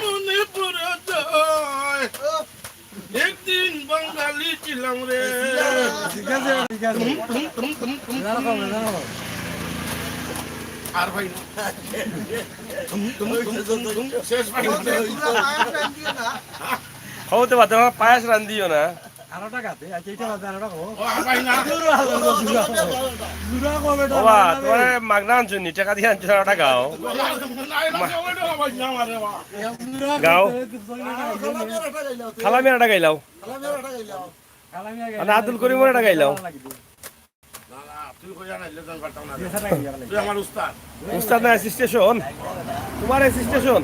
মনে পড়ে যায় একদিন বাঙালি ছিলাম রে। আর ভাই শেষ ভাই হতে পারতে পায়াস রান্ধিও না তোমার মাগনা আনছো নি টাকা দিয়ে আনছো আরো টাকাও গাও খালা মেয়েটা গাইলাও আব্দুল করিমের টাকা গাইলাও উস্তাদ না অ্যাসিস্টেশন তোমার অ্যাসিস্টেশন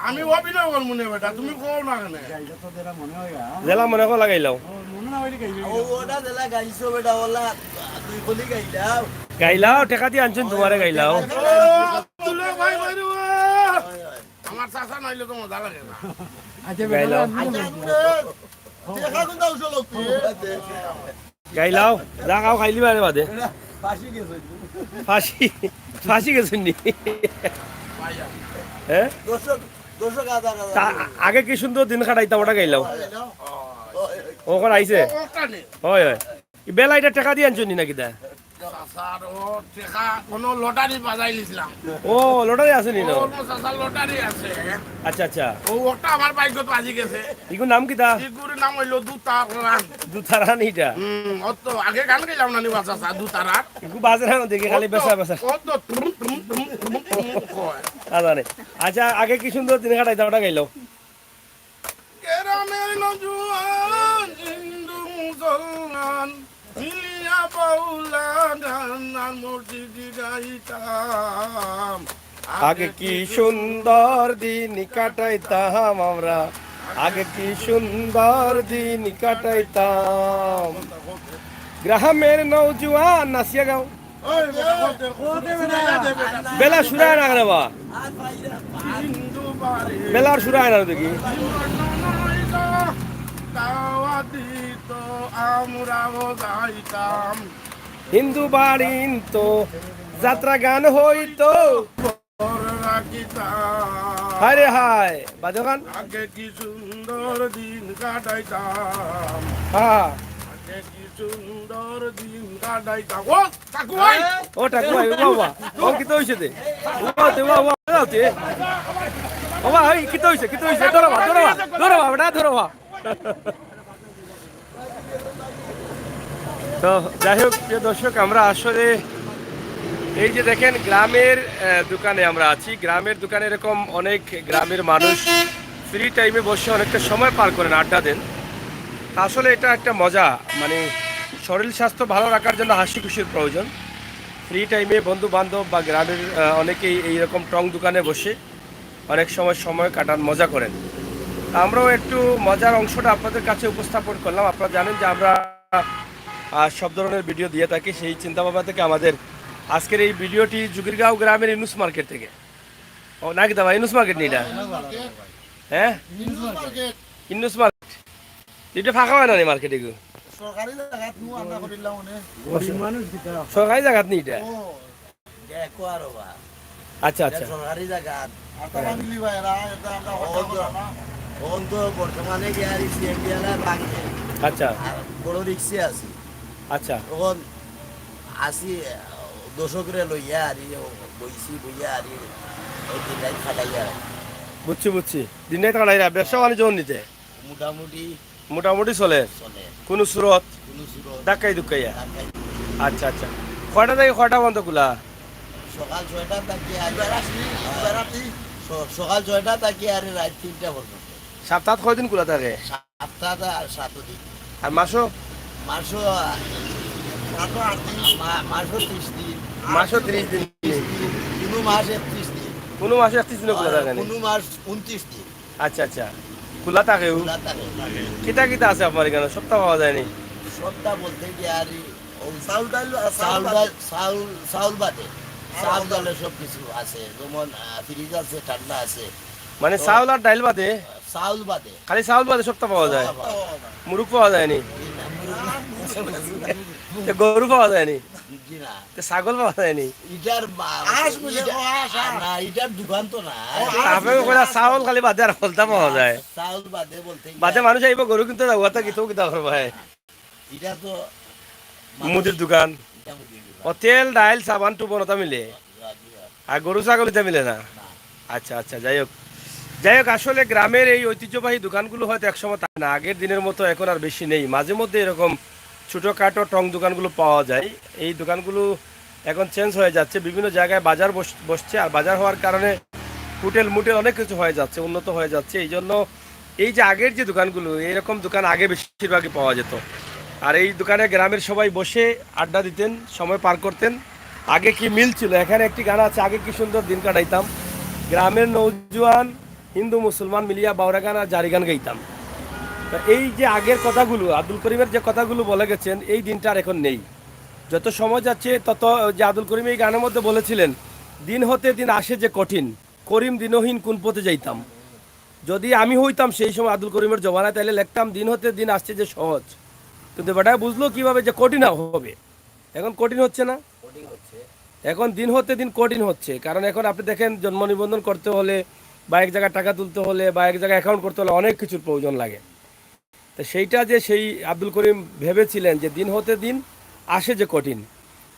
আমি অভিনয় করবো না বেটা, তুমি কও না কেন জেলা মনে কো লাগাইলাও গাইলাও টাকা দিয়ে আনছেন তোমারে গাইলাও আমার চাষা নাইলে তো মজা লাগে না। গাইলাও গাইলাও যা খাও খাইলি বারে বাদে ফাঁসি ফাঁসি গেছেন নি হ্যাঁ আগে কি সুন্দর দিন কাটাইতাম ওটা গাইলাও ওখানে আইছে হয় হয় বেলা এটা টাকা দিয়ে আনছো নি নাকি দা লটারি বাজাই নিছিলাম। ও লটারি আছে নি লটারি আছে। আচ্ছা আচ্ছা ওটা আমার বাইকত বাজি গেছে। ইগুর নাম কি দা? ইগুর নাম হইলো দুতারান। দুতারান এইটা অত আগে গান গাইলাম না বাচ্চা সা দুতারান। ইগু বাজে না দেখি খালি বেসা বেসা অত জানে। আচ্ছা আগে কি সুন্দর দিন কাটাইতাম ওটা গাইলো কেরামের নজুয়ান হিন্দু মুসলমান মিলিয়া বাউলা গান মসজিদি গাইতাম। আগে কি সুন্দর দিন কাটাইতাম আমরা, আগে কি সুন্দর দিন কাটাইতাম। গ্রামের নৌজুয়ান নাচিয়া গাও বেলা সুরায় না কেন বা বেলার সুরায় না দেখি হিন্দু বাড়িন তো যাত্রা গান হইতো হায় রে হায় বাজো গান। আগে কি সুন্দর দিন কাটাইতাম, হ্যাঁ আগে কি সুন্দর দিন কাটাইতাম। ও টাকু ভাই বাবা ও কি তো হইছে দে ও বাবা আওতে বাবা এই কি তো হইছে ধরো বেটা ধরো। তো যাই হোক প্রিয় দর্শক, আমরা আসলে এই যে দেখেন গ্রামের দোকানে আমরা আছি। গ্রামের দোকানে এরকম অনেক গ্রামের মানুষ ফ্রি টাইমে বসে অনেকটা সময় পার করেন, আড্ডা দেন। আসলে এটা একটা মজা, মানে শরীর স্বাস্থ্য ভালো রাখার জন্য হাসি খুশির প্রয়োজন। ফ্রি টাইমে বন্ধু বান্ধব বা গ্রামের অনেকেই এইরকম টং দোকানে বসে অনেক সময় কাটান, মজা করেন। আমরাও একটু মজার অংশটা আপনাদের কাছে উপস্থাপন করলাম। আপনারা জানেন যে আমরা সব ধরনের ভিডিও দিয়ে থাকি, সেই চিন্তাভাবনা থেকে আমাদের আজকের এই ভিডিওটি জুগিরগাঁও গ্রামের ইনুস মার্কেট থেকে। ও নাকি দাদা ইনুস মার্কেট নেই, হ্যাঁ ইনুস মার্কেট এটা ফাঁকা হয় না মার্কেট, এগুলো সরকারি জায়গাত নেই এটা। আচ্ছা আচ্ছা বর্তমানে আচ্ছা বড় রিক্সে আছি। আচ্ছা তখন আসি দর্শকরে লইয়া আর বইছি বইয়া আর দিনটাই খাটাইয়া। বুঝছি দিনে কাটাই না, ব্যবসা বাণিজ্য নিতে মোটামুটি চলে কোনো সুরত ডাকাই দুকাইয়া। আচ্ছা আচ্ছা কয়টা থেকে কয়টা বন্ধ খোলা? সকাল 6টা থেকে সকাল 6টা থেকে আর রাত 3টা পর্যন্ত। সপ্তাহ কয়দিন খোলা থাকে? সপ্তাহে আর 7 দিন। আর মাসও? মাসও 30 দিন। মাসও 30 দিন। কোনো মাস 31 দিন। কোনো মাসে 31 দিন খোলা থাকে? কোনো মাস 29 দিন। আচ্ছা আচ্ছা খোলা থাকে। কিতা আছে আপনার এখানে? সপ্তাহ পাওয়া যায়নি? সপ্তাহ বলতে কি আর চাউল বাদে চাউল ডালের সব কিছু আছে, যেমন ফ্রিজ আছে, ঠান্ডা আছে। মানে চাউল আর ডাইল বাদে? চাউল বাদে, খালি চাউল বাদে সপ্তাহ পাওয়া যায়, মুরুখ পাওয়া যায়নি? তো গরু পাওয়া যায়নি, জি না, তো ছাগল পাওয়া যায়নি। ইটার না, ইটার দোকান তো না। আপনাকে কইলা চাউল খালি বাদে আর ফলতা পাওয়া যায়, চাউল বাদে বলতে বাদে মানুষ আইব গরু কিনতে যাবো, তো কিতো কিতা করবো। এটা তো মুদির দোকান, এটা মুদির দোকান। ও তেল ডাইল সাবান টুবনতা মিলে, আর গরু ছাগলিতে মিলে না। না। আচ্ছা আচ্ছা, যাই হোক যাই হোক, আসলে গ্রামের এই ঐতিহ্যবাহী দোকানগুলো হয়তো একসময় তা না, আগের দিনের মতো এখন আর বেশি নেই। মাঝে মধ্যে এরকম ছোটোখাটো টং দোকানগুলো পাওয়া যায়। এই দোকানগুলো এখন চেঞ্জ হয়ে যাচ্ছে, বিভিন্ন জায়গায় বাজার বসছে, আর বাজার হওয়ার কারণে হোটেল মুটেল অনেক কিছু হয়ে যাচ্ছে, উন্নত হয়ে যাচ্ছে। এই জন্য এই যে আগের যে দোকানগুলো, এইরকম দোকান আগে বেশিরভাগই পাওয়া যেত। আর এই দোকানে গ্রামের সবাই বসে আড্ডা দিতেন, সময় পার করতেন। আগে কি মিল ছিল, এখানে একটি গান আছে, আগে কি সুন্দর দিন কাটাইতাম, গ্রামের নৌজওয়ান হিন্দু মুসলমান মিলিয়া বাউরা গান আর জারি গান গাইতাম। তা এই যে আগের কথাগুলো, আব্দুল করিমের যে কথাগুলো বলে গেছেন, এই দিনটা আর এখন নেই। যত সময় যাচ্ছে তত, যে আব্দুল করিম এই গানের মধ্যে বলেছিলেন, দিন হতে দিন আসে যে কঠিন, করিম দিনহীন কোন পথে যাইতাম। যদি আমি হইতাম সেই সময় আব্দুল করিমের জমানায়, তাহলে লিখতাম দিন হতে দিন আসছে যে সহজ। কিন্তু বেটায় বুঝলো কিভাবে যে কঠিন হবে। এখন কঠিন হচ্ছে না, এখন দিন হতে দিন কঠিন হচ্ছে। কারণ এখন আপনি দেখেন, জন্ম নিবন্ধন করতে হলে বা এক জায়গায় টাকা তুলতে হলে বা এক জায়গায় অ্যাকাউন্ট করতে হলে অনেক কিছুর প্রয়োজন লাগে। তো সেইটা যে সেই আব্দুল করিম ভেবেছিলেন যে দিন হতে দিন আসে যে কঠিন।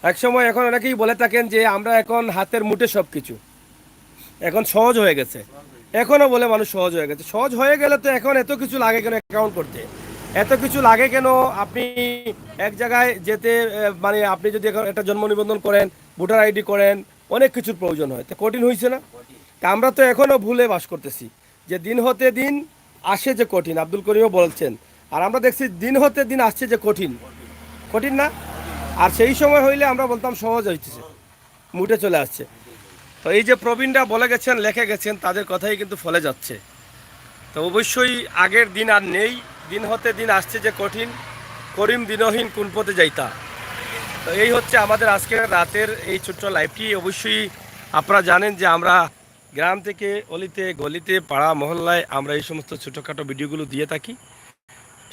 একসময় এখন অনেকেই বলে থাকেন যে আমরা এখন হাতের মুঠে সব কিছু, এখন সহজ হয়ে গেছে। এখনও বলে মানুষ সহজ হয়ে গেছে। সহজ হয়ে গেলে তো এখন এত কিছু লাগে কেন অ্যাকাউন্ট করতে, এত কিছু লাগে কেন আপনি এক জায়গায় যেতে, মানে আপনি যদি এখন একটা জন্ম নিবন্ধন করেন, ভোটার আইডি করেন, অনেক কিছুর প্রয়োজন হয়। তো কঠিন হয়েছে না? তা আমরা তো এখনও ভুলে বাস করতেছি যে দিন হতে দিন আসে যে কঠিন, আব্দুল করিমও বলছেন। আর আমরা দেখছি দিন হতে দিন আসছে যে কঠিন, কঠিন না? আর সেই সময় হইলে আমরা বলতাম সহজ হইতেছে, মুঠে চলে আসছে। তো এই যে প্রবীণরা বলে গেছেন, লেখে গেছেন, তাদের কথাই কিন্তু ফলে যাচ্ছে। তো অবশ্যই আগের দিন আর নেই, দিন হতে দিন আসছে যে কঠিন, করিম দিনহীন কোন পথে যাইতা। তো এই হচ্ছে আমাদের আজকের রাতের এই ছোট্ট লাইভটি। অবশ্যই আপনারা জানেন যে আমরা গ্রাম থেকে অলিতে গলিতে পাড়া মহল্লায় আমরা এই সমস্ত ছোটোখাটো ভিডিওগুলো দিয়ে থাকি।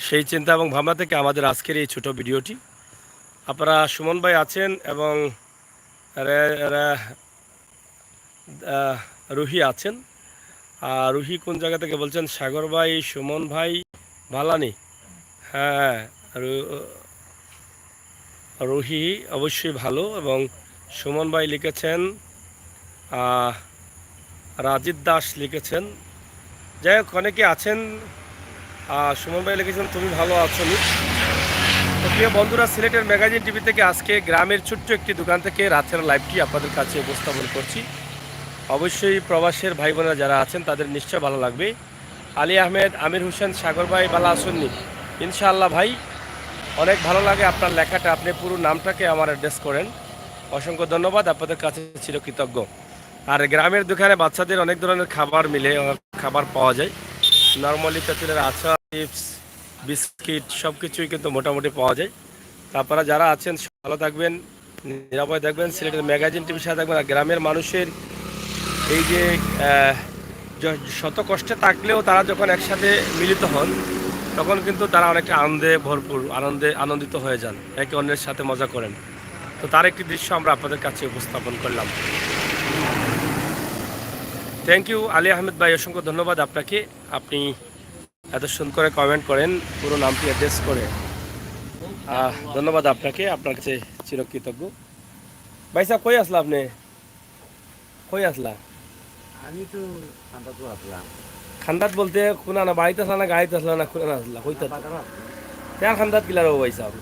সেই চিন্তা এবং ভাবনা থেকে আমাদের আজকের এই ছোট ভিডিওটি। আপনারা সুমন ভাই আছেন এবং রুহি আছেন। আর রুহি কোন জায়গা থেকে বলছেন? সাগর ভাই, সুমন ভাই, ভালানি। হ্যাঁ, রুহি অবশ্যই ভালো। এবং সুমন ভাই লিখেছেন, রাজিত দাস লিখেছেন। যাই হোক, অনেকে আছেন। সুমন ভাই লিখেছেন তুমি ভালো আছো নি। তো প্রিয় বন্ধুরা, সিলেটের ম্যাগাজিন টিভি থেকে আজকে গ্রামের ছোট্ট একটি দোকান থেকে রাতের লাইভটি আপনাদের কাছে উপস্থাপন করছি। অবশ্যই প্রবাসের ভাই বোনেরা যারা আছেন তাদের নিশ্চয় ভালো লাগবে। আলী আহমেদ, আমির হোসেন, সাগর ভাই, বালা আসুননি। ইনশাআল্লাহ ভাই, অনেক ভালো লাগে আপনার লেখাটা, আপনি পুরো নামটাকে আমার অ্যাড্রেস করেন। অসংখ্য ধন্যবাদ, আপনাদের কাছে ছিল কৃতজ্ঞ। আর গ্রামের দোকানে বাচ্চাদের অনেক ধরনের খাবার মিলে, খাবার পাওয়া যায়। নর্মালি তেঁতুলের আচার, চিপস, বিস্কিট সব কিছুই কিন্তু মোটামুটি পাওয়া যায়। তারপরে যারা আছেন ভালো থাকবেন, নিরাপদ থাকবেন, সিলেটের ম্যাগাজিন টিভির সাথে থাকবেন। আর গ্রামের মানুষের এই যে শত কষ্টে থাকলেও তারা যখন একসাথে মিলিত হন, তখন কিন্তু তারা অনেকটা আনন্দে ভরপুর, আনন্দিত হয়ে যান, একে অন্যের সাথে মজা করেন। তো তার একটি দৃশ্য আমরা আপনাদের কাছে উপস্থাপন করলাম। থ্যাংক ইউ আলী আহমেদ ভাই, অসংখ্য ধন্যবাদ আপনাকে। আপনি এত সুন্দর করে কমেন্ট করেন, পুরো নামটি অ্যাড্রেস করে। ধন্যবাদ আপনাকে, আপনার কাছে চিরকৃতজ্ঞ। ভাই সাহেব, কই আসলা আপনি? কই আসলা? আমি তো খান্দাত আসলাম। খান্দাত বলতে কোনা না, বাড়িতে আসলা না গাড়িতে আসলা না, কোনা আসলা? কইতা তেল খান্দাত কিলার ভাই সাহেব?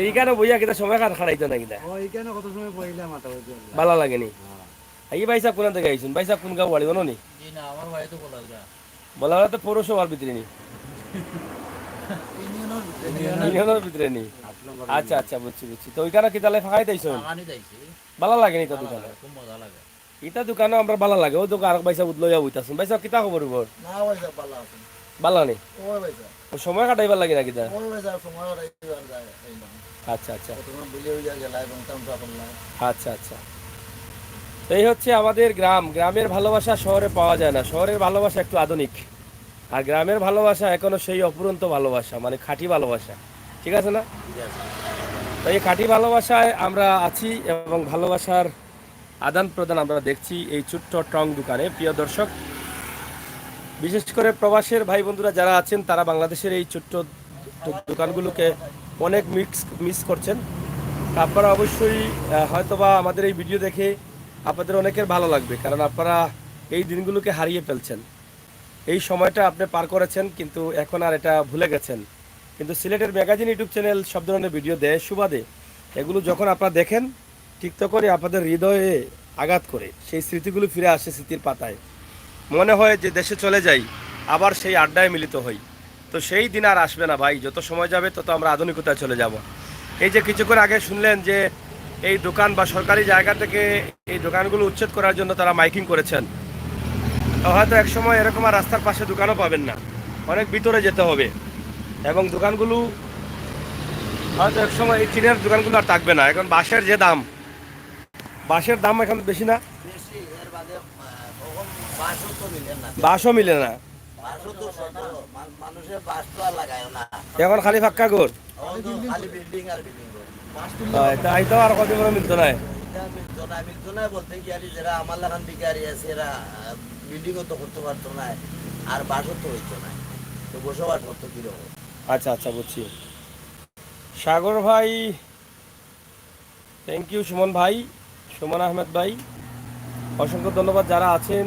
এইখানে বইয়া কিতা সময় খারাইতো না কিতা? এইখানে কত সময় বইলে মাথা হইতে ভালো লাগেনি। এই ভাই সাহেব কোনা থেকে আইসুন? ভাই সাহেব কোন গাঁও বাড়ি জানো নি? বলা তো পৌরসভার ভিতরে নি, ইউনিয়নের ভিতরে নি। আচ্ছা আচ্ছা, বুঝছি বুঝছি। তো ওইখানে কি তাহলে ফাঁকাই দিয়েছো? ভালো লাগেনি তো দোকানে? ইটা দোকানে আমরা ভালো লাগে। ও দোকান আর পয়সা উঠলো উইতাছেন। পয়সা কিতা খবর বল? ভালো নেই, সময় কাটাইবার লাগে না কিতা? আচ্ছা আচ্ছা আচ্ছা আচ্ছা। এই হচ্ছে আমাদের গ্রাম। গ্রামের ভালোবাসা শহরে পাওয়া যায় না। শহরের ভালোবাসা একটু আধুনিক, আর গ্রামের ভালোবাসা এখনো সেই অপুরন্ত ভালোবাসা, মানে খাঁটি ভালোবাসা। ঠিক আছে না? তো এই খাঁটি ভালোবাসায় আমরা আছি এবং ভালোবাসার আদান প্রদান আমরা দেখছি এই ছোট্ট টং দোকানে। প্রিয় দর্শক, বিশেষ করে প্রবাসের ভাই বন্ধুরা যারা আছেন তারা বাংলাদেশের এই ছোট্ট দোকানগুলোকে অনেক মিস করছেন। আপনারা অবশ্যই হয়তোবা আমাদের এই ভিডিও দেখে আপনাদের অনেকের ভালো লাগবে, কারণ আপনারা এই দিনগুলোকে হারিয়ে ফেলছেন। এই সময়টা আপনি পার করেছেন কিন্তু এখন আর এটা ভুলে গেছেন। কিন্তু সিলেটের ম্যাগাজিন ইউটিউব চ্যানেল সব ধরনের ভিডিও দেয় সুবাদে, এগুলো যখন আপনারা দেখেন ঠিক তো করে আপনাদের হৃদয়ে আঘাত করে, সেই স্মৃতিগুলো ফিরে আসে স্মৃতির পাতায়। মনে হয় যে দেশে চলে যাই, আবার সেই আড্ডায় মিলিত হই। তো সেই দিন আর আসবে না ভাই, যত সময় যাবে তত আমরা আধুনিকতায় চলে যাব। এই যে কিছুক্ষণ আগে শুনলেন যে এই দোকান বা সরকারি জায়গা থেকে এই দোকানগুলো উচ্ছেদ করার জন্য তারা মাইকিং করেছেন, তো হয়তো একসময় এরকম আর রাস্তার পাশে দোকানও পাবেন না, অনেক ভিতরে যেতে হবে। এবং দোকানগুলো হয়তো একসময় এই টিনের দোকানগুলো আর থাকবে না। এখন বাঁশের যে দাম, বাঁশের দাম এখন বেশি না, বেশি এর বাদে কখন বাসও তো মিলে না। বাঁশও মিলে না, বাসও তো ছোট, মানুষের বাস তো আর লাগায় না। এখন খালি ফাক্কা ঘর। এখন তো খালি বিল্ডিং আর বিল্ডিং। তাই তো আর কত বড় মিলতো না। মিলতো না বলতে কি আর যারা আমার লাগান বিকারি আছে এরা বিল্ডিংও তো করতে পারতো না, আর বাসও তো হইতো না, তো বসবাস করতো কিরকম। আচ্ছা আচ্ছা, বুঝছি। সাগর ভাই থ্যাংক ইউ, সুমন ভাই, সুমন আহমেদ ভাই অসংখ্য ধন্যবাদ। যারা আছেন,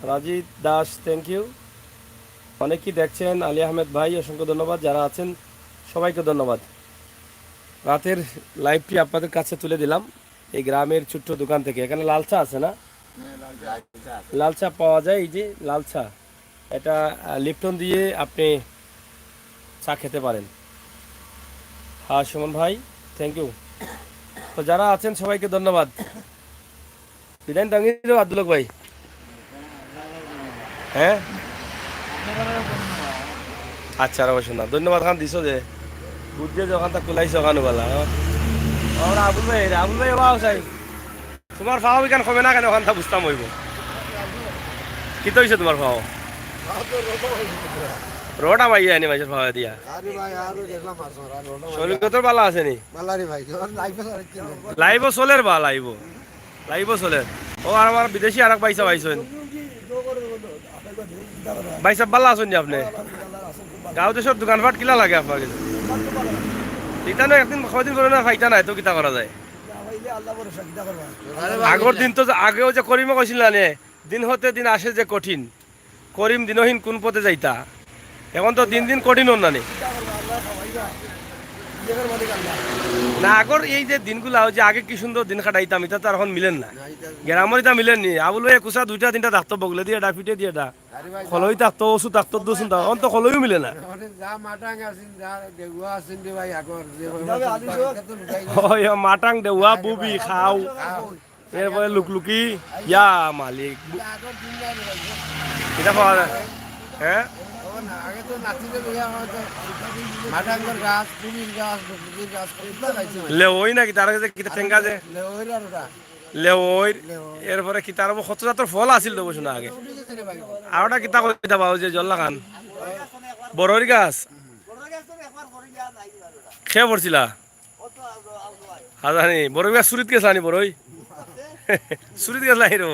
রাজিদ দাস থ্যাংক ইউ, অনেকেই দেখছেন, আলী আহমেদ ভাই অসংখ্য ধন্যবাদ। যারা আছেন সবাইকে ধন্যবাদ। রাতের লাইভটি আপনাদের কাছে তুলে দিলাম এই গ্রামের ছোট্ট দোকান থেকে। এখানে লাল চা আছে না? লাল চা পাওয়া যায়, এই যে লাল চা, এটা লিপটন দিয়ে আপনি চা খেতে পারেন। হ্যাঁ সুমন ভাই থ্যাংক ইউ। তো যারা আছেন সবাইকে ধন্যবাদ। বিদায় টাঙ্গি দেবো আব্দুলক ভাই। হ্যাঁ আচ্ছা, আর অবশ্য না, ধন্যবাদ খান দিছো যে বুদ্ধি যখন তা কুলাইছো ওখানে বলা। আবুল ভাই, আবুল ভাই বাও চাই তোমার ফাও বিকান কমে না কেন ওখান তা বুঝতাম হইব। কি তো হয়েছে তোমার ফাও? রোটা ভাই আনি মাঝে ফাওয়া দিয়া শরীর কত ভালো আছে নি? লাইভও চলের বা লাইভও চলের। ও আর আমার বিদেশি আর এক পয়সা পাইছেন, ভাই সব ভালো আছেন আপনি? গাঁও দেশের দোকানপাট কিলা লাগে আপনার কাছে? ইটা না একদিন কদিন করে না ফাইটা নাই তো কিতা করা যায়? আগর দিন তো আগেও যে করিমও কইছিল না, দিন হতে দিন আসে যে কঠিন, করিম দিনহীন কোন পথে যাইতা। এখন তো দিন দিন কঠিন না নি না। আগর এই যে দিনগুলা যে আগে কি সুন্দর দিন কাটাইতাম, এটা তো এখন মিলেন না। গ্রামের এটা মিলেন নি। আবুল ভাই কুসা দুইটা তিনটা থাকতো, বগলে দিয়ে ডাফিটে দিয়ে দা খলই থাকতো, ওষুধ থাকতো, দুসুন থাকতো, অন্ত খলইও মিলে না। মাটাং দেওয়া বুবি খাও, এরপরে লুকলুকি ইয়া মালিক এটা পাওয়া যায়। হ্যাঁ লেওই নাকি তার কাছে কিতা ঠেঙ্গা যে লেওই, এরপরে কি তার কত জাতের ফল আছিল তো বসুন আগে। আর ওটা কিতা কইতা পাও যে জল্লা খান বড়ই গাছ খেয়ে পড়ছিলা হাজানি বড়ই গাছ চুরিত গেছে আনি বড়ই চুরিত গেছে নাই রো।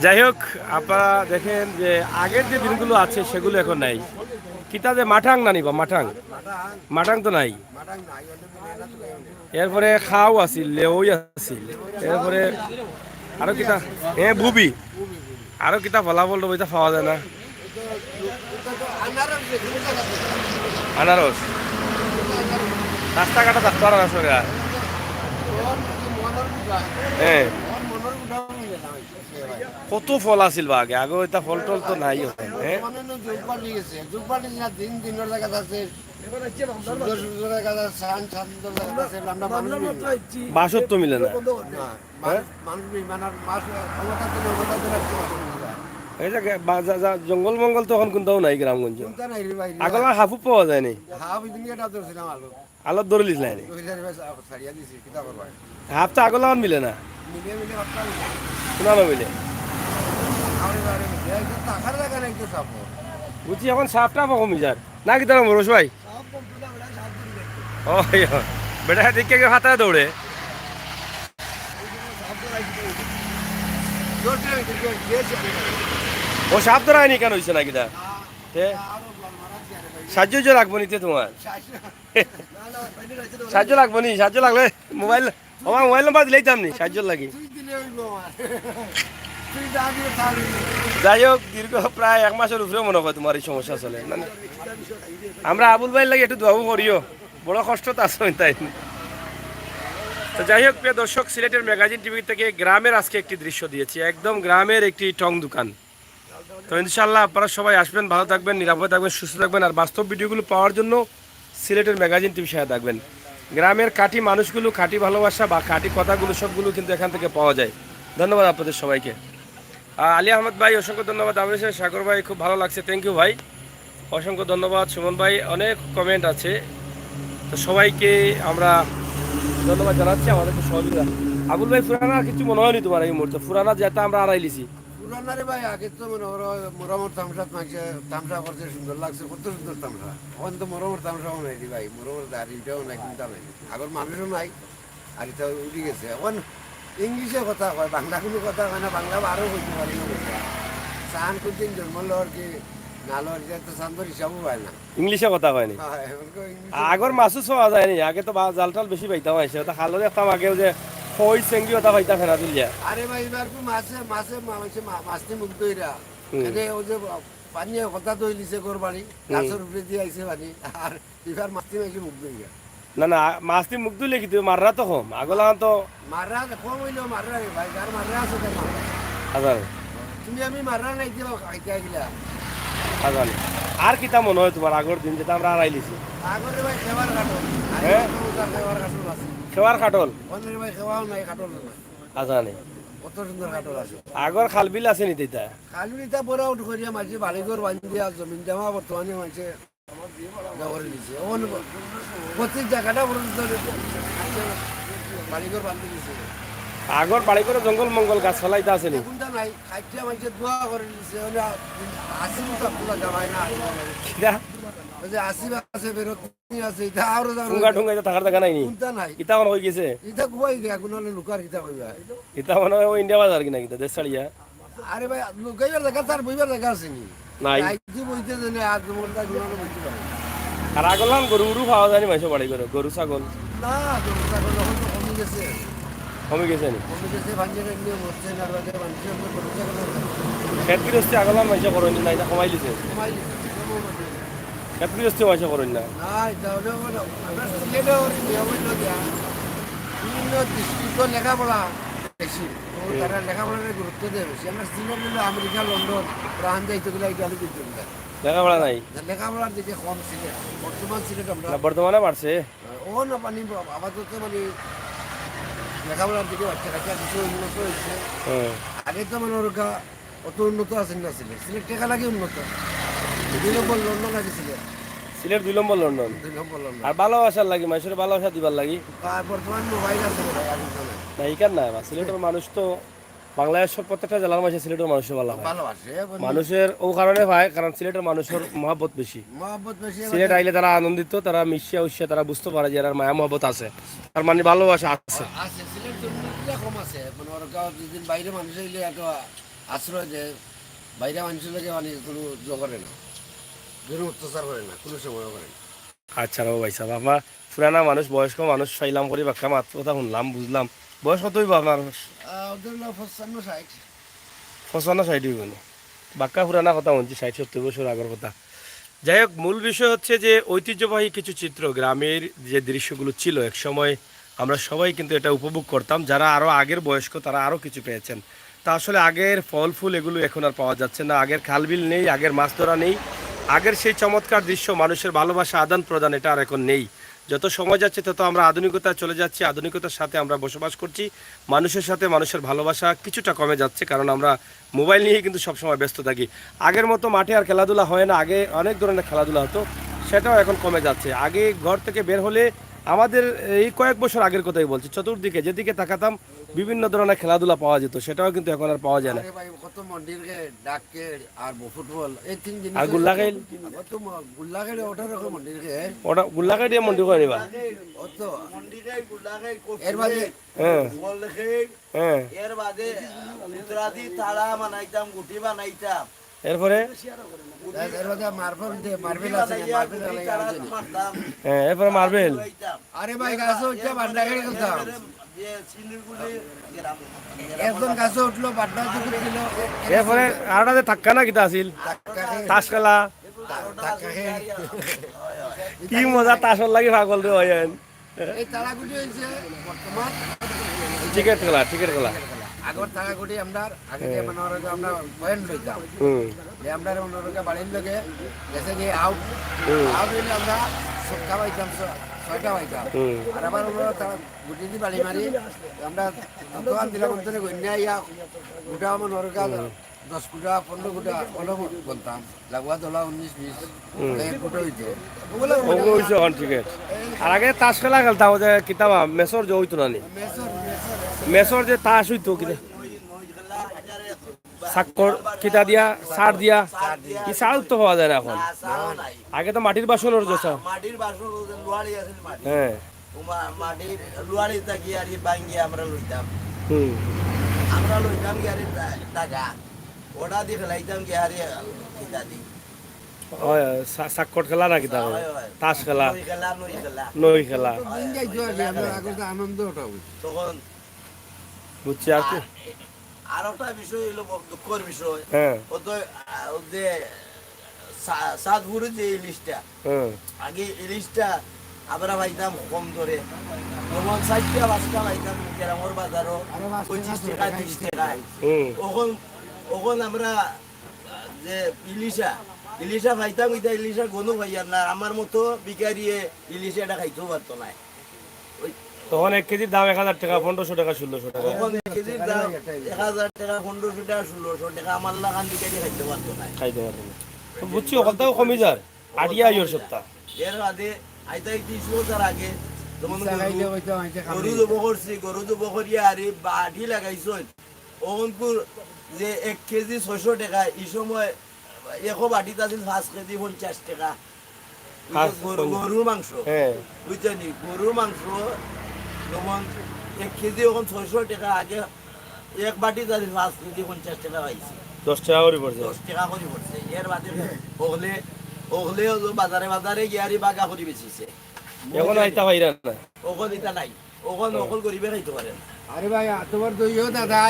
যাই হোক, আপনারা দেখেন যে আগের যে দিনগুলো আছে সেগুলো এখন নাই। কিতা যে মাঠাং না নিবা, মাঠাং মাঠাং তো নাই। এরপরে খাও আছিল, লেওই আছিল, এরপরে আরো কিতা বুবি, আরো কিতা ফলাফল ওইটা পাওয়া যায় না। আনারস রাস্তাঘাটে থাকতো আনারস। হ্যাঁ কত ফল আছিল বা আগে, আগে এটা ফল টল তো নাই। বাসত তো মিলে না। এই যে জঙ্গল মঙ্গল তো এখন কোনটাও নাই গ্রামগঞ্জ। আগলা হাফু পাওয়া যায়নি, আলোর ধরে লিস নাই হাফ তো আগলা মিলে না, শোনানো মিলে বুঝছি। এখন সাপটা কমি যার না কি তার রস ভাই ওই বেটা দেখে কেউ হাতায় দৌড়ে ও সাপ ধরায়নি কেন হয়েছে নাকি তা সাহায্য লাগবো নিতে তোমার সাহায্য লাগবো নি সাহায্য লাগলে মোবাইল আমার মোবাইল নাম্বার দিলেই তো আপনি সাহায্য লাগি যাই হোক দীর্ঘ প্রায় 1 মাসের উপরেও মনে হয় তোমার এই সমস্যা চলে মানে আমরা আবুল ভাইয়ের লাগে একটু দোয়াও করিও বড় কষ্ট তো আছে তাই তো যাই হোক প্রিয় দর্শক সিলেটের ম্যাগাজিন টিভি থেকে গ্রামের আজকে একটি দৃশ্য দিয়েছি একদম গ্রামের একটি টং দোকান তো ইনশাল্লাহ আপনারা সবাই আসবেন ভালো থাকবেন নিরাপদে থাকবেন সুস্থ থাকবেন আর বাস্তব ভিডিওগুলো পাওয়ার জন্য সিলেটের ম্যাগাজিন টিভি সাথে থাকবেন গ্রামের খাঁটি মানুষগুলো খাঁটি ভালোবাসা বা খাঁটি কথাগুলো সবগুলো কিন্তু এখান থেকে পাওয়া যায় ধন্যবাদ আপনাদের সবাইকে আলী আহমদ ভাই অসংখ্য ধন্যবাদ আমাদের সাগর ভাই খুব ভালো লাগছে থ্যাংক ইউ ভাই অসংখ্য ধন্যবাদ সুমন ভাই অনেক কমেন্ট আছে তো সবাইকে আমরা ধন্যবাদ জানাচ্ছি আমাদেরকে সহযোগিতা আবুল ভাই পুরানা কিছু মনে হয়নি তোমার এই মুহূর্তে পুরানা যেটা আমরা আড়াইলিছি পুরানারে ভাই আগে তো মনে করো মরমর তামসাত মাঝে তামসা করতে সুন্দর লাগছে কত সুন্দর তামসা এখন তো মরমর তামসাও নাই ভাই মরমর দাঁড়িয়েটাও নাই কিন্তু নাই আগর মানুষও নাই আর এটা উঠে গেছে এখন ইংলিশে কথা কয় বাংলা কোনো কথা কয় না বাংলা আরও হইতে পারি না চান কোনদিন জন্ম লওয়ার কি না লওয়ার তো চান্দর হিসাবও পায় না ইংলিশে কথা হয়নি আগর মাছও ছোঁয়া যায়নি আগে তো জাল টাল বেশি পাইতাম হয়েছে ওটা খালো দেখতাম আগেও যে কই চেঙ্গি ওটা পাইতা ফেরা তুলিয়া আরে ভাই এবার তো মাছে মাছে মাছটি মুখ দইরা এনে ও যে পানি কথা দই লিছে গোর বাড়ি গাছের উপরে দিয়ে আইছে পানি আর এবার মাছটি মাইছে মুখ দইরা না না মাছটি মুখ দিলে কি তুমি মাররা তো কম আগলান তো মাররা কম হইলেও মাররা রে ভাই যার মাররা আছে তার মাররা হাজার তুমি আমি মাররা নাই দিও খাইতে গিলা হাজার আর কিতা মনে হয় তোমার আগর দিন যেটা আমরা আড়াইলিছি আগরে ভাই খেবার কাটল হ্যাঁ? খেবার কাটল আছে খেওয়ার খাটল অন্যের ভাই খেওয়াও নাই কাটল না আজানে কত সুন্দর কাটল আছে আগর খালবিল আছে নি তেতা কালুরিটা বড় উঠ করিয়া মাঝে বাড়িঘর বান্ধি আর জমিন জমা বর্তমানে মাঝে করে দিছে প্রত্যেক জায়গাটা বাড়িঘর বান্ধি দিছে আগর বাড়ি করে জঙ্গল মঙ্গল গাছ ফলাইতে আছে নি কোনটা নাই খাইতে মাঝে দোয়া করে দিছে ওরা আসি মুখা খোলা যাবাই না কিরা ওই যে আসি আছে বেরোত আছে এটা আরো ঠুঙ্গা ঠুঙ্গা এটা থাকার দেখা নাই নি কোনটা নাই কিতা মনে হয়ে গেছে এটা কুয়াই গিয়া কোনো লুকার কিতা কইবা কিতা মনে হয় ইন্ডিয়া বাজার কিনা কিতা দেশ ছাড়িয়া আরে ভাই লুকাইবার জায়গা তার বইবার জায়গা আছে নি নাই আইজি বইতে জানে আজ মোরটা গুলো বইতে পারে আর আগলাম গরু উরু খাওয়া যায়নি মানুষ বাড়ি করে গরু ছাগল না দরজা গুলো তো কমে গেছে কমে গেছে নি কমে গেছে ভাঞ্জের নিয়ে মরছে না বাদে ভাঞ্জের দরজা গুলো খেত গৃহস্থী আগলাম মানুষ করেন না এটা কমাই লিছে কমাই খেত গৃহস্থী মানুষ করেন না না এটা হলো আমরা সিলেটে নিয়ম হইলো দিয়া বিভিন্ন দৃষ্টিকোণ লেখাপড়া বেশি তো তারা লেখাপড়ার গুরুত্ব দেয় বেশি আমরা সিলেট হলো আমেরিকা লন্ডন ফ্রান্স যাইতে গেলে এটা আমি কিন্তু লেখাপড়া নাই লেখাপড়ার দিকে কম সিলেট বর্তমান সিলেট আমরা না বর্তমানে বাড়ছে ও না পানি আপাতত মানে লেখাপড়ার দিকে বাচ্চা কাচ্চা কিছু উন্নত হয়েছে হ্যাঁ আগে তো মানে ওর অত উন্নত আছে না সিলেট সিলেট টেকা লাগে উন্নত 2 নম্বর লন্ডন লাগে সিলেট সিলেট 2 নম্বর লন্ডন 2 নম্বর লন্ডন আর ভালোবাসার লাগি মানুষের ভালোবাসা দিবার লাগি আর বর্তমান মোবাইল আছে না ইকার না সিলেটের মানুষ তো বাংলাদেশের প্রত্যেকটা জেলার মাঝে সিলেটের মানুষের ভালো হয় ভালোবাসে মানুষের ও কারণে হয় কারণ সিলেটের মানুষের মহাব্বত বেশি মহব্বত বেশি সিলেট আইলে তারা আনন্দিত তারা মিশিয়া উৎসিয়া তারা বুঝতে পারে যে এর মায়া মহব্বত আছে তার মানে ভালোবাসা আছে আছে সিলেট দুর্নীতিটা কম আছে মানে ওর গাঁও যেদিন বাইরে মানুষ এলে এত আশ্রয় দেয় বাইরে মানুষের লাগে মানে কোনো জো করে না কোনো অত্যাচার করে না কোনো সময় করে না আচ্ছা রাও ভাই সাহেব আমার পুরানা মানুষ বয়স্ক মানুষ ফাইলাম করে বাক্কা মাত্র কথা শুনলাম বুঝলাম বয়স কতই বা আপনার ওদের 55 পঁচান্ন ষাট হইব বাক্কা পুরানা কথা শুনছি 60-70 বছর আগের কথা যাই হোক মূল বিষয় হচ্ছে যে ঐতিহ্যবাহী কিছু চিত্র গ্রামের যে দৃশ্যগুলো ছিল এক সময় আমরা সবাই কিন্তু এটা উপভোগ করতাম যারা আরও আগের বয়স্ক তারা আরও কিছু পেয়েছেন তা আসলে আগের ফল ফুল এগুলো এখন আর পাওয়া যাচ্ছে না আগের খালবিল নেই আগের মাছ ধরা নেই আগের সেই চমৎকার দৃশ্য মানুষের ভালোবাসা আদান প্রদান এটা আর এখন নেই যত সময় যাচ্ছে তত আমরা আধুনিকতায় চলে যাচ্ছি আধুনিকতার সাথে আমরা বসবাস করছি মানুষের সাথে মানুষের ভালোবাসা কিছুটা কমে যাচ্ছে কারণ আমরা মোবাইল নিয়েই কিন্তু সবসময় ব্যস্ত থাকি আগের মতো মাঠে আর খেলাধুলা হয় না আগে অনেক ধরনের খেলাধুলা হতো সেটাও এখন কমে যাচ্ছে আগে ঘর থেকে বের হলে আমাদের এই কয়েক বছর আগের কথাই বলছি চতুর্দিকে যেদিকে তাকাতাম বিভিন্ন ধরনের খেলাধুলা পাওয়া যেত, সেটাও কিন্তু এখন আর পাওয়া যায় না। আরে ভাই কত মন্দিরকে ডাককে আর ফুটবল এই তিন জিনিস আর গুল্লা খেল, কত গুল্লা খেলে ওঠার রকম মন্দিরকে ওটা গুল্লা খাই দিয়ে মন্দির করে নিবা। অত মন্দিরে গুলাগে এর মাঝে হ্যাঁ বল খেল হ্যাঁ। এর বাদে উত্তরাদি তাড়া বানাইতাম গুটি বানাইতাম এরপরে এর মাঝে মার্বেল আছে মার্বেল মারতাম হ্যাঁ, এরপরে মার্বেল। আরে ভাই গাছে উঠে বান্ডা খেলে খেলতাম যে সিলিগুলি গেলাম একজন গাছে উঠলো বান্ডা যুগুত দিল এরপরে আরটা থাক্কা না কিতা আছিল, তাস খেলা। কি মজা তাসর লাগি পাগল রে হয়। এই তারাগুটি হয়েছে বর্তমান টিকেট খেলা, টিকেট খেলা। আগর তারাগুটি আমরা আগে যে মনে হয় যে আমরা পয়েন্ট লইতাম হুম যে আমরা মনে হয় বাড়ির লোকে গেছে যে আউট আউট হইলে আমরা ছক্কা পাইতাম ছয়টা পাইতাম আর আবার আমরা তারা গুটি দিয়ে বাড়ি মারি আমরা দোকান দিলাম অন্তরে গন্যা ইয়া গোটা মনে হয় 10 ফুটা 15 ফুটা অলপ বলতাম লাগোয়া দোলা 19-20 এক ফুটা হইতো ওগুলো ওগুলো হইছে এখন টিকেট। আর আগে তাস খেলা খেলতাম, যে কিতাবা মেসর যে হইতো না নি, মেসর যে তাস হইতো কিনা সাক্কর কিতা দিয়া সার দিয়া, কি সার তো পাওয়া যায় না এখন। আগে তো মাটির বাসনের জোসা। মাটির বাসন লুহারি আছে মাটি হ্যাঁ মাটির লুহারি থাকি আর ভাঙ্গি আমরা লইতাম হুম। গিয়ারি টাকা ওটা দিয়ে খেলাইতাম গিয়ারি খিতা দি হয় সাক্কর খেলা না কিতা হয়, হয়। তাস খেলা, নই খেলা নই খেলা। দিন যাইতো আর কি, আমরা আগর তো আনন্দ ওঠাবো তখন বুঝছি। আর কি আর একটা বিষয় হইলো দুঃখের বিষয় হ্যাঁ ও তো যে সাতগুরু যে ইলিশটা হ্যাঁ আগে ইলিশটা আমরা পাইতাম কম ধরে যেমন 4টা-5টা পাইতাম কেরামর বাজারও 25 টাকা 30 টাকায় হুম ওখন আমরা যে ইলিশা খাইতাম এটা ইলিশা গনু খাইয়ার না আমার মতো বিকারিয়ে ইলিশাটা খাইতেও পারতো না তখন 1 কেজির দাম 1000 টাকা, 1500 টাকা, 1600 টাকা। তখন এক কেজির দাম 1000 টাকা 1500 টাকা 1600 টাকা আমার লাগান বিকারি খাইতে পারতো না খাইতে পারবো না। তো বুঝছি ওখানটাও কমে যার আটিয়া আইর সপ্তাহ। এর বাদে আইতা 30 বছর আগে তখন খাইলে হইতো আইতে গরু জব করছি গরু জব করিয়া আরে বাড়ি লাগাইছই ওনকুর যে 1 কেজি 600 টাকা এই সময় এক বাটিতে আছিল 5 কেজি 50 টাকা গরুর মাংস হ্যাঁ বুঝছেন গরুর মাংস যেমন 1 কেজি এখন 600 টাকা আগে এক বাটিতে আছিল 5 কেজি 50 টাকা পাইছি 10 টাকা করে পড়ছে। 10 টাকা করে পড়ছে এর বাদে ওগলে বাজারে গিয়ারি বাগা করে বেচিছে এখন আইতা পাইরা না। ওখন এটা নাই ওখন অকল করিবে খাইতে পারে না আরে ভাই তোমার দুইও দাদা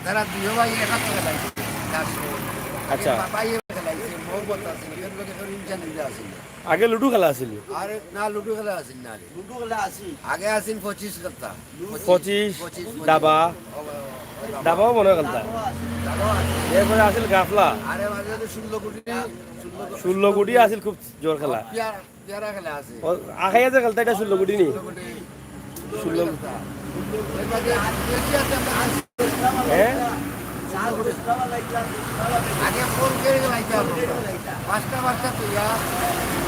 তারা দুইও ভাই একাত্তর খেলাইছে আচ্ছা। ভাই খেলাইছে মোহব্বত আছে এর লোকে তো ইনশাআল্লাহ আছে আগে লুডু খেলা আছিল, আরে না লুডু খেলা আছে না রে লুডু খেলা আছি আগে আছেন 25 করতা 25 দাবা, দাবাও মনে হয় খেলতা। এরপরে আছিল গাফলা, আরে মাঝে তো 16 কোটি 16 গুটি আছিল খুব জোর খেলা। পিয়ারা খেলা আছে আখাইয়া যে খেলতা এটা 16 গুটি নি 16 এর বাদে বেশি আছে আমরা হ্যাঁ। আগে ফোন করে লাইতাম 5টা তো ইয়া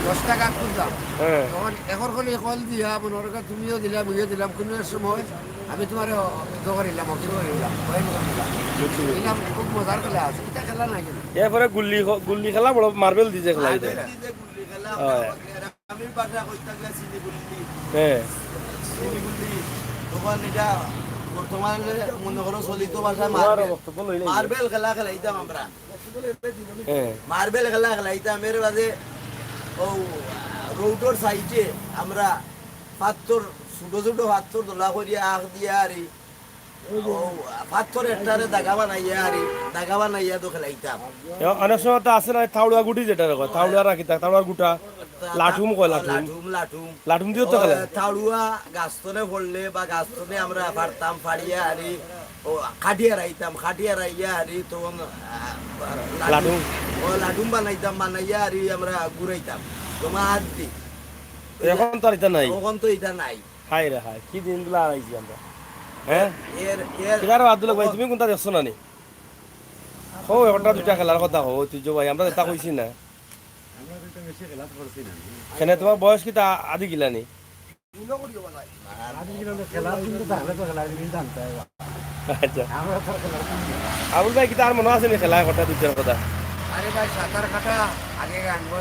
10 টাকা খুঁজলাম হ্যাঁ তখন এখন খালি কল দিয়া মনে হয় তুমিও দিলাম ইয়ে দিলাম কোনো সময় আমি তোমার দোকানিলাম দিলাম খুব মজার খেলা আছে এটা খেলা নাই কেন এরপরে গুল্লি খেলা বড় মার্বেল দিছে খেলা এটা। আমি বাসা কইতাম চিনি গুলি হ্যাঁ চিনি গুলি তখন এটা বর্তমানে মনে করো চলিত ভাষা মার্বেল খেলা খেলাইতাম আমরা হ্যাঁ মার্বেল খেলা খেলাইতাম এর বাদে ও রোডর সাইডে আমরা পাথর ছোট ছোট পাথর দোলা করিয়া আখ দিয়া আরি পাথর একটারে দাগা বানাইয়া তো খেলাইতাম অনেক সময় তো আছে না থাউড়া গুটি যেটা কয় থাউড়া রাখি থাউড়ার গুটা লাঠুম কয় লাঠুম দিও তো খেলা। থাউড়ুয়া গাছতনে পড়লে বা গাছতনে আমরা পারতাম ফাড়িয়া আরি ও খাটিয়া রাইয়া আরি তখন লাঠুম লাডুম বানাইয়া আরি আমরা ঘুরাইতাম তোমার হাত দি এখন তো আর এটা নাই। তখন তো এটা নাই হাই রে হাই কি দিনগুলো আড়াইছি আমরা। হ্যাঁ এর এর এবার আব্দুল ভাই তুমি কোনটা দেখছো না নি? ও একটা দুটা খেলার কথা হো তুই ভাই আমরা এটা কইছি না। কেন তোমার বয়স কি তা আদি গিলা নি? উনো করিও বলাই আচ্ছা আবুল ভাই কিন্তু আর মনে আছে নি খেলা কথা দুটার কথা আরে ভাই সাঁতার কাটা আগে গানবো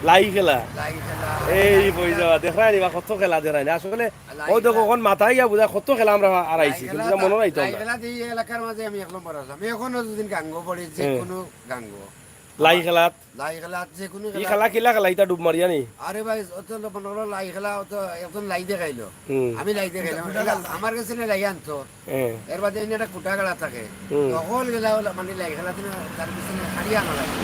লাই খেলা লাই খেলা এই বই যাওয়া দেখাই নিবা কত খেলা দেখাই না আসলে ও দেখো কোন মাথায় গিয়া বুঝা কত খেলা আমরা আড়াইছি কিন্তু মনে নাই তো লাই খেলা দিয়ে এই এলাকার মাঝে আমি এক নম্বর আছি আমি এখনো দুদিন গাঙ্গো পড়ি যে কোনো গাঙ্গো লাই খেলাত লাই খেলা যে কোনো ই খেলা কিলা খেলা ইটা ডুব মারিয়া নি আরে ভাই অত মনে করো লাই খেলা অত একজন লাই দেখাইলো হুম আমি লাই দেখাইলাম আমার কাছে না লাই আনতো হ্যাঁ এর বাদে এনে একটা কুটা খেলা থাকে তখন গেলা মানে লাই খেলা দিন তার পিছনে হারিয়া আনা লাগে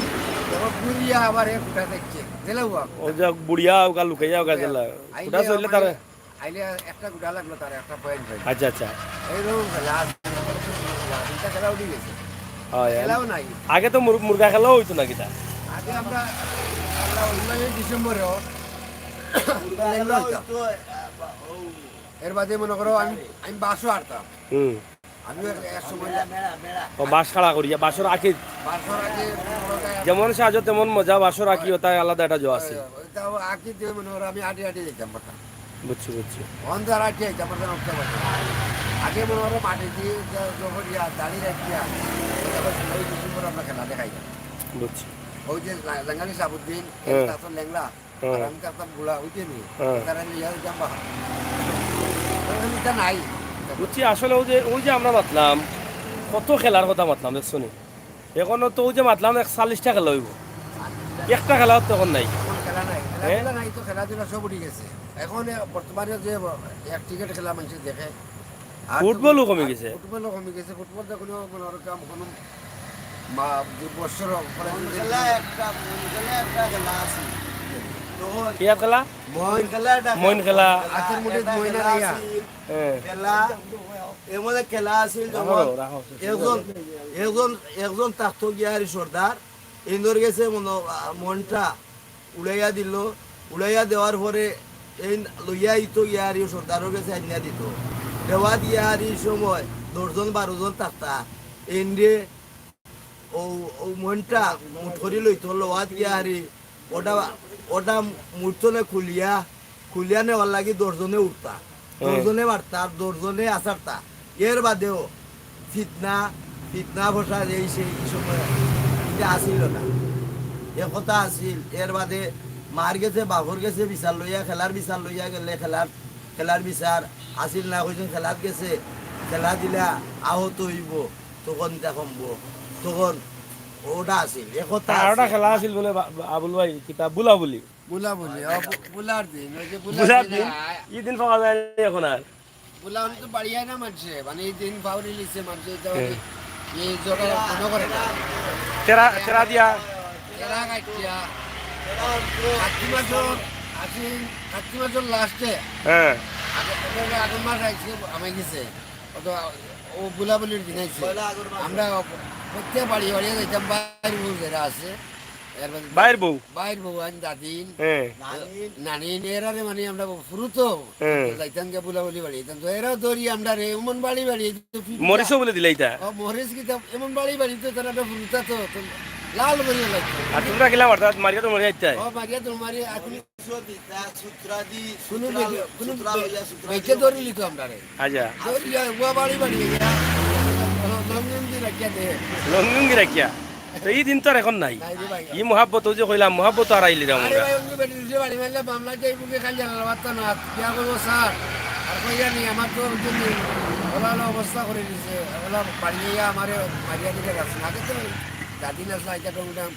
তখন পুরিয়া আবার এ কুটা দেখছে দিলে ও যা বুড়িয়া ওগা লুকাইয়া ওগা জেলা ওটা চললে তার আইলে একটা গুড়া লাগলো তার একটা পয়েন্ট পাই আচ্ছা আচ্ছা এইরকম খেলা দুটা খেলা উঠে গেছে হয় খেলাও নাই আগে তো মুরগা খেলাও হইতো না কিটা আগে আমরা ডিসেম্বরেও এর বাদে মনে করো আমি বাসও আটতাম হুম আমি এক সময় ও বাস খাড়া করিয়া বাসর আঁকি বাসর আগে যেমন সাজো তেমন মজা বাসর আঁকি তাই আলাদা একটা জো আছে তাও আগে দিয়ে মনে করো আমি আটে আটে যেতাম পারতাম বুঝছি বুঝছি অন্ধার আটে যেতাম পারতাম উঠতে পারতাম আগে মনে করো মাঠে দিয়ে যখন দাঁড়িয়ে রাখিয়া ওই ডিসেম্বর আমরা খেলা দেখাই বুঝছি ওই যে লেঙ্গালি সাবুদ্দিন তারপর লেংলা আর আমি তারপর বুড়া ওইতে নিয়ে তারা নিয়ে যেতাম বাহার নাই বুঝছি আসলে ওই যে আমরা মাতলাম কত খেলার কথা মাতলাম দেখছো নি এখনো তো ওই যে মাতলাম 41টা খেলা হইব একটা খেলা তখন নাই এখন খেলা নাই খেলাধুলা নাই তো খেলাধুলা সব উঠে গেছে এখন বর্তমানে যে এক টিকেট খেলা মানুষ দেখে ফুটবলও কমে গেছে ফুটবলও কমে গেছে ফুটবল তো কোনো রকম কোনো বছর খেলা একটা খেলা আছে কি খেলা মইন খেলা হাতের মুঠে ময়না লাইয়া হ্যাঁ খেলা এমন এক খেলা আছিল যখন একজন থাকতো গিয়ারি সর্দার ইন্দোর গেছে মনটা উড়াইয়া দিল উড়াইয়া দেওয়ার পরে এই লইয়া ইতো গিয়ারি সর্দারও গেছে আনিয়া দিত দেওয়া গিয়ারি সময় 10 জন 12 জন থাকতা এন্ডে ও মনটা মুঠরি লইতো লোয়াত গিয়ারি ওটা মুঠনে খুলিয়া নেওয়ার লাগি 10 জনে উঠতা 10 জনে মারতা 10 জনে আসারতা এর বাদেও ফিতনা ফসা এই সেই সময় এটা আসিল না এ কথা আসিল এর বাদে মার গেছে বাঘর গেছে বিচার লইয়া খেলার বিচার লইয়া গেলে খেলার বিচার আসিল না কইছেন খেলাত গেছে খেলা দিলা আহত হইব তখন তা কমবো তখন ওটা আসিল এ কথা আর একটা খেলা আছিল বলে আবুল ভাই কিতা বুলা বলি বুলা বলি বুলার দিন ওই যে বুলার দিন ই দিন পাওয়া যায় না এখন আর বুলা তো বাড়িয়ায় না মানুষে মানে এই দিন পাউরি লিছে মানুষে এই জগা মনে করে না তেরা দিয়া এরা কাটিয়া কার্তিক মাসের লাস্টে হ্যাঁ আগের মাস আইছে আমি গেছে ও বুলাবুলির দিন আইছে আমরা প্রত্যেক বাড়ি বাড়িয়ে যাইতাম বাইর বউ যারা আছে বাইর বউ আন দাদিন হ্যাঁ নানিন এরারে মানে আমরা ফুরু তো যাইতাম গিয়ে বুলাবুলি বাড়ি যেতাম তো এরাও ধরি আমরা রে এমন বাড়ি বাড়ি মরিসও বলে দিলে এটা মরিস কি এমন বাড়ি বাড়ি তো তারা ফুরুতা তো লাল বলিয়া লাগতো আর তোমরা গেলাম অর্থাৎ মারিয়া তো মরে যাইতে ও মারিয়া তোমার এখন সূত্রাদি কোনো বেঁচে ধরে লিখো আমরা রে আচ্ছা বাড়ি বাড়ি লঙ্গি রাখিয়া দে লঙ্গি রাখিয়া তো এই দিন তো আর এখন নাই ই মহাব্বত যে কইলাম মহাব্বত আর আইলি না আরে ভাই অঙ্গি বেটি যে বাড়ি মারলে মামলা যে বুকে কাল জানা বার্তা না কিয়া করবো স্যার আর কইয়া নি আমার তো ওলা অবস্থা করে দিছে ওলা বাড়ি গিয়া আমারে মারিয়া দিতে গেছে আগে তো দাদিন আসলে আইটা টংটাম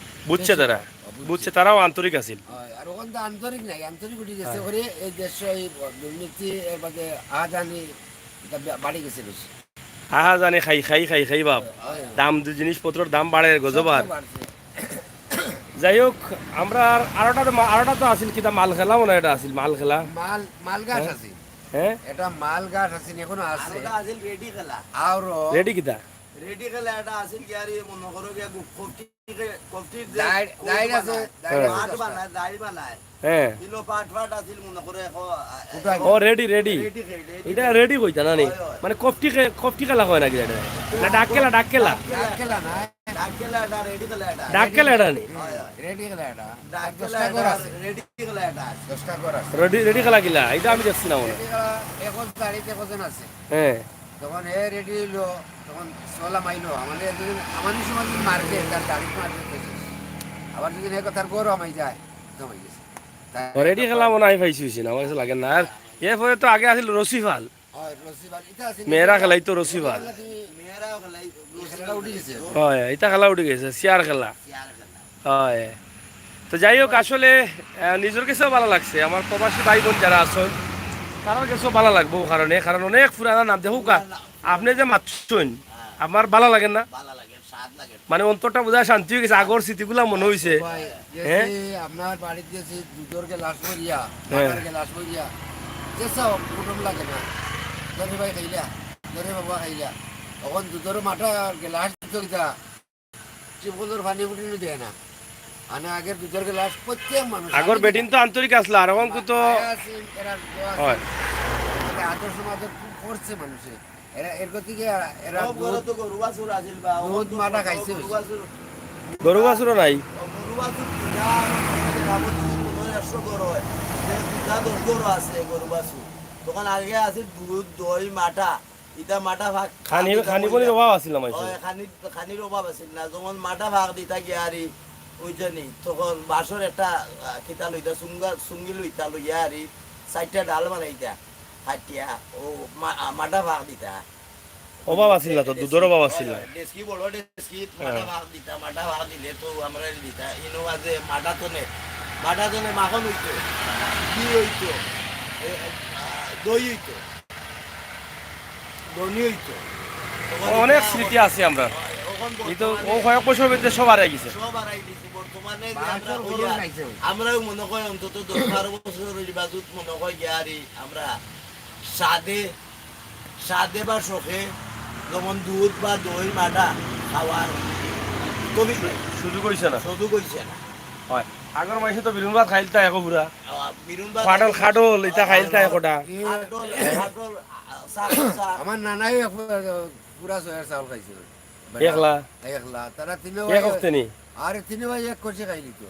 বুঝছে তারাও আন্তরিক আছিল আর ওখান তো আন্তরিক নাই আন্তরিক উঠে গেছে করে এই দেশ এই দুর্নীতি এর বাদে আজানি বাড়ি গেছে বেশি আহা জানে খাই বাপ দাম জিনিসপত্রের দাম বাড়ে গজবার যাই হোক আমরা আরোটা তো আছিল কিতা মাল খেলা মনে এটা আছিল মাল খেলা মাল গাছ আছে হ্যাঁ এটা মাল গাছ আছে এখনো আছে আসিল রেডি খেলা আর রেডি কিতা রেডি খেলা এটা আসিল কি আর মনে করো গিয়া কফটি দাইর আছে পাট বানায় দাইর বানায় হ্যাঁ কিলো পাট আসিল মনে করে ও রেডি এটা রেডি কইতা না নি মানে কফটি খেলা হয় নাকি এটা না ডাক খেলা খেলা না ডাক খেলা এটা রেডি খেলা এটা ডাক খেলা এটা নি রেডি খেলা এটা ডাক খেলা 10টা ঘর এটা আছে রেডি খেলা এটা 10টা ঘর আছে রেডি রেডি খেলা কিলা এটা আমি দেখছি না মনে রেডি খেলা এখন গাড়িতে কজন আছে হ্যাঁ তখন হে রেডি হইলো তখন সোলা মাইলো আমাদের আমাদের সময় মার্কেট তার গাড়ি মার্কেট গেছে আবার যদি হে কথার গরু আমাই যায় জমাই গেছে রেডি খেলা মনে হয় পাইছি না আমার কাছে লাগে না আর এরপরে তো আগে আছিল রসিফাল মেয়েরা খেলাই তো রসিফাল মেয়েরাও খেলা খেলাটা উঠে গেছে হয় এটা খেলা উঠে গেছে চেয়ার খেলা চেয়ার খেলা হয় তো যাই হোক আসলে নিজের কাছেও ভালো লাগছে আমার প্রবাসী ভাই বোন যারা আছেন তারাও কাছেও ভালো লাগবো কারণ অনেক পুরানা নাম দেখো কা আপনি যে মাতছেন আমার ভালো লাগে না ভালো লাগে স্বাদ লাগে মানে অন্তরটা বোঝা শান্তি হয়ে গেছে আগর স্মৃতিগুলা মনে হয়েছে ভাই, হ্যাঁ? যে আপনার বাড়িতে যে দুধর গ্লাস করিয়া হ্যাঁ। বাবার গ্লাস করিয়া যে সব কুটুম লাগে না ধরে ভাই খাইলা ধরে বাবা খাইলা তখন দুধর মাঠা গ্লাস দিত কিতা টিউবওয়েলের পানি উঠিয়ে দেয় না মানে আগের দুধর গ্লাস প্রত্যেক মানুষ আগর বেটিন তো আন্তরিক আসলো আর এখন তো হয় আদর্শ মাদর করছে মানুষে এরা এর থেকে এরা সব ঘরে তো গরু বাছুর আছিল বা দুধ মাটা খাইছে গরু বাছুর গরু বাছুরও নাই গরু বাছুর কিনা যাবতীয় 100 গরু হয় দুটা 10 গরু আছে গরু বাছুর তখন আগে আছে দুধ দই মাটা ইটা মাটা ভাগ খানি বলে অভাব আছিল আমার খানির অভাব আছিল না যখন মাটা ভাগ দিতা গিয়ারি ওই জানি তখন বাসর একটা কিতা লইতা সুঙ্গি লইতা লইয়া আরি 4টা ডাল বানাইতা হাটিয়া ও মাটা ভাগ দিতা অভাব আছিল না তো দুধের অভাব আছিল না ডেস্কি বড় ডেস্কি মাটা ভাগ দিতা মাটা ভাগ দিলে তো আমরা দিতা ইনো আজে মাটা তনে মাখন হইতো কি হইতো দই হইতো দনি হইতো অনেক স্মৃতি আছে আমরা এই তো ও কয়েক বছর ভিতরে সব হারাই গেছে সব হারাই দিছি বর্তমানে যে আমরা বাহাত্তর হইয়া, গরু খাইছে। আমরাও মনে করি অন্তত 10-12 বছরের বাজুত মনে করি গিয়ারি আমরা সাদে বা শখে যেমন দুধ বা দই মাটা খাওয়ার কবি সুযোগ হইছে না শুধু কইছে না হয় আগর মাইসে তো বিরুন ভাত খাইলতা একো পুরা বিরুন খাটল এটা খাইলতা একটা খাটল আমার নানাই পুরা সয়ার চাউল খাইছিল একলা একলা তারা তিনে এক হপ্তে নি আরে তিনে ভাই এক করছে খাইলি তো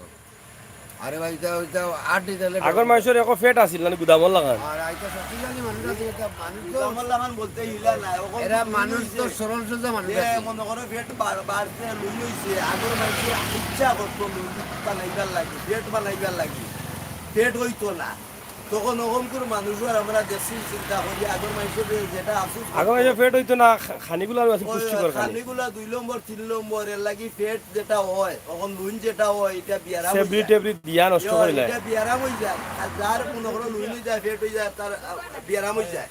আরে ভাই ওইটা 8 দিলে আগর মাইসের একো ফেট আছিল না গুদামর লাগান আর আইতা শক্তিশালী মানুষ আছে এটা মানুষ তো আমল্লামান বলতে হিলা না এরা মানুষ তো সরল সোজা মানুষ এ আছে মনে করো পেট বাড়তে লুই হইছে আগর মাইছে ইচ্ছা করতো লুই বানাইবার লাগে পেট বানাইবার লাগে পেট হইতো না তখন ওরকম করে মানুষের আমরা দেশি চিন্তা করি আগর মাইছে যেটা আসুক আগর মাইসে ফেট হইতো না খানিগুলো আছে পুষ্টিকর খানি খানিগুলা 2 নম্বর 3 নম্বর এর লাগি পেট যেটা হয় তখন লুইন যেটা হয় এটা বিয়ারা সেবরি টেবরি দিয়া নষ্ট করিলে এটা বিয়ারাম হয়ে যায় আর যার মনে করো লুইন হয়ে যায় পেট হয়ে যায় তার বিয়ারাম হয়ে যায়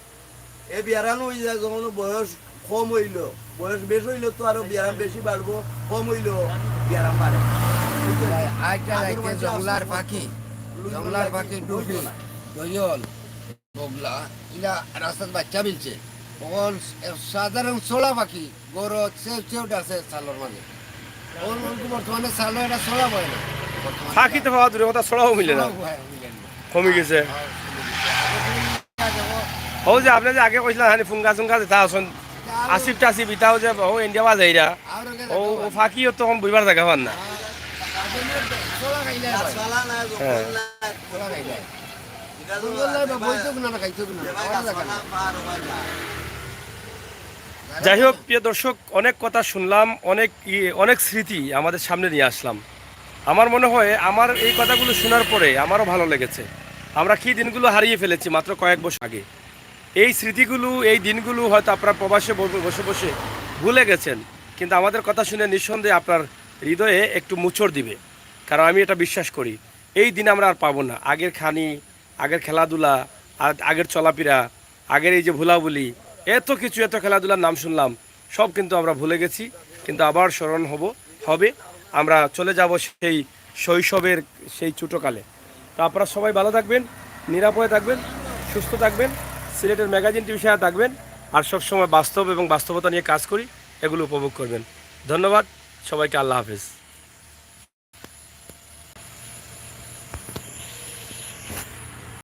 এই বিয়ারাম হয়ে যায় যখন বয়স কম হইল বয়স বেশি হইলো তো আরো বিয়ারাম বেশি বাড়বো কম হইলো বিয়ারাম বাড়ে আইটা যাইতে জংলার পাখি ডুবি দয়ল বগলা ইলা রাস্তার বাচ্চা মিলছে তখন সাধারণ ছোলা পাখি গরু চেউট আছে চালর মাঝে তখন বর্তমানে চালো এটা ছোলা বয় না ফাঁকি তো পাওয়া দূরের কথা ছড়াও মিলে না কমে গেছে ও যে আপনি যে আগে কইছিলেন হানি ফুঙ্গা চুঙ্গা যেটা আছেন আসিফ টাসিফ ইটাও যে ও ইন্ডিয়া বা যাইরা ও ফাঁকিও তখন বুঝবার জায়গা পান না ছোলা খাইলে সালা না হ্যাঁ। ছোলা খাইলে এটা তো বইতো না খাইতো না সালা পার হওয়া যায় যাই হোক প্রিয় দর্শক অনেক কথা শুনলাম অনেক স্মৃতি আমাদের সামনে নিয়ে আসলাম আমার মনে হয় আমার এই কথাগুলো শোনার পরে আমারও ভালো লেগেছে আমরা কি দিনগুলো হারিয়ে ফেলেছি মাত্র কয়েক বছর আগে এই স্মৃতিগুলো এই দিনগুলো হয়তো আপনার প্রবাসে বসে বসে ভুলে গেছেন কিন্তু আমাদের কথা শুনে নিঃসন্দেহে আপনার হৃদয়ে একটু মুচড় দিবে কারণ আমি এটা বিশ্বাস করি এই দিন আমরা আর পাবো না আগের খানি আগের খেলাধুলা আগের চলাফেরা আগের এই যে ভুলাভুলি এত খেলাধুলার নাম শুনলাম সব কিন্তু আমরা ভুলে গেছি কিন্তু আবার স্মরণ হবে আমরা চলে যাব সেই শৈশবের সেই ছোটোকালে তো আপনারা সবাই ভালো থাকবেন নিরাপদে থাকবেন সুস্থ থাকবেন সিলেটের ম্যাগাজিন টিভি সাথে থাকবেন আর সবসময় বাস্তব এবং বাস্তবতা নিয়ে কাজ করি এগুলো উপভোগ করবেন ধন্যবাদ সবাইকে আল্লাহ হাফেজ